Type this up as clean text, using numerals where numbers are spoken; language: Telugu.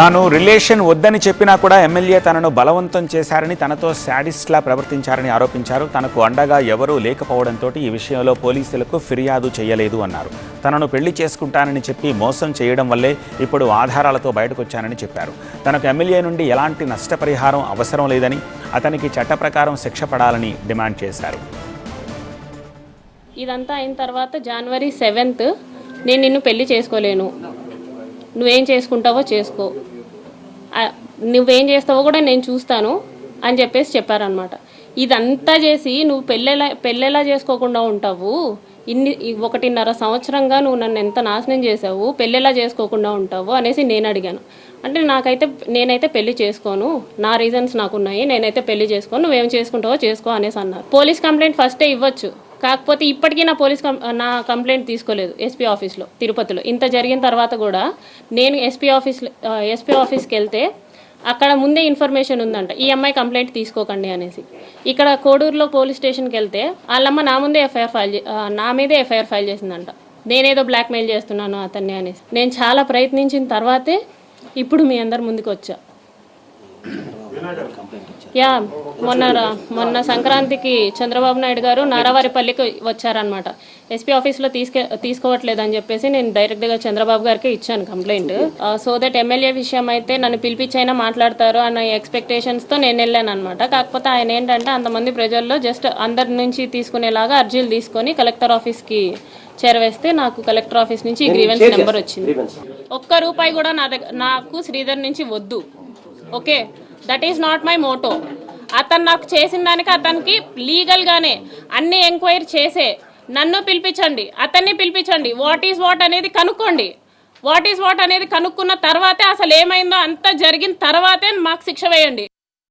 తాను రిలేషన్ వద్దని చెప్పినా కూడా ఎమ్మెల్యే తనను బలవంతం చేశారని, తనతో శాడిస్ట్లా ప్రవర్తించారని ఆరోపించారు. తనకు అండగా ఎవరూ లేకపోవడంతో ఈ విషయంలో పోలీసులకు ఫిర్యాదు చేయలేదు అన్నారు. తనను పెళ్లి చేసుకుంటానని చెప్పి మోసం చేయడం వల్లే ఇప్పుడు ఆధారాలతో బయటకొచ్చానని చెప్పారు. తనకు ఎమ్మెల్యే నుండి ఎలాంటి నష్టపరిహారం అవసరం లేదని, అతనికి చట్ట ప్రకారం శిక్ష పడాలని డిమాండ్ చేశారు. ఇదంతా అయిన తర్వాత January 7th నేను నిన్ను పెళ్లి చేసుకోలేను, నువ్వేం చేసుకుంటావో చేసుకో, నువ్వేం చేస్తావో కూడా నేను చూస్తాను అని చెప్పేసి చెప్పారనమాట. ఇదంతా చేసి నువ్వు పెళ్ళెలా చేసుకోకుండా ఉంటావు, 1.5 సంవత్సరంగా నువ్వు నన్ను ఎంత నాశనం చేసావు, పెళ్ళెలా చేసుకోకుండా ఉంటావు అనేసి నేను అడిగాను. అంటే నేనైతే పెళ్లి చేసుకోను, నా రీజన్స్ నాకున్నాయి, నేనైతే పెళ్లి చేసుకోను, నువ్వేం చేసుకుంటావో చేసుకో అనేసి అన్నారు. పోలీస్ కంప్లైంట్ ఫస్టే ఇవ్వచ్చు, కాకపోతే ఇప్పటికీ నా కంప్లైంట్ తీసుకోలేదు ఎస్పీ ఆఫీస్లో తిరుపతిలో. ఇంత జరిగిన తర్వాత కూడా నేను ఎస్పీ ఆఫీస్కి వెళ్తే అక్కడ ముందే ఇన్ఫర్మేషన్ ఉందంట, ఈ అమ్మాయి కంప్లైంట్ తీసుకోకండి అనేసి. ఇక్కడ కోడూరులో పోలీస్ స్టేషన్కి వెళ్తే వాళ్ళమ్మ నా మీదే ఎఫ్ఐఆర్ ఫైల్ చేసిందంట, నేనేదో బ్లాక్మెయిల్ చేస్తున్నాను అతన్ని అనేసి. నేను చాలా ప్రయత్నించిన తర్వాతే ఇప్పుడు మీ అందరి ముందుకు వచ్చా. మొన్న సంక్రాంతికి చంద్రబాబు నాయుడు గారు నారావారిపల్లికి వచ్చారనమాట. ఎస్పీ ఆఫీస్లో తీసుకోవట్లేదని చెప్పేసి నేను డైరెక్ట్గా చంద్రబాబు గారికి ఇచ్చాను కంప్లైంట్. సో దట్ ఎమ్మెల్యే విషయం అయితే నన్ను పిలిపించైనా మాట్లాడతారు అన్న ఎక్స్పెక్టేషన్స్తో నేను వెళ్ళాను అనమాట. కాకపోతే ఆయన ఏంటంటే అంతమంది ప్రజల్లో జస్ట్ అందరి నుంచి తీసుకునేలాగా అర్జీలు తీసుకొని కలెక్టర్ ఆఫీస్కి చేరవేస్తే నాకు కలెక్టర్ ఆఫీస్ నుంచి గ్రీవెన్స్ నెంబర్ వచ్చింది. ₹1 కూడా నాకు శ్రీధర్ నుంచి వద్దు. Okay, that is not my Moto. అతను నాకు చేసిన దానికి అతనికి లీగల్గానే అన్ని ఎంక్వైరీ చేసే నన్ను పిలిపించండి, అతన్ని పిలిపించండి, వాట్ ఈజ్ వాట్ అనేది కనుక్కోండి. వాట్ ఈజ్ వాట్ అనేది కనుక్కున్న తర్వాతే, అసలు ఏమైందో అంతా జరిగిన తర్వాతే మాకు శిక్ష వేయండి.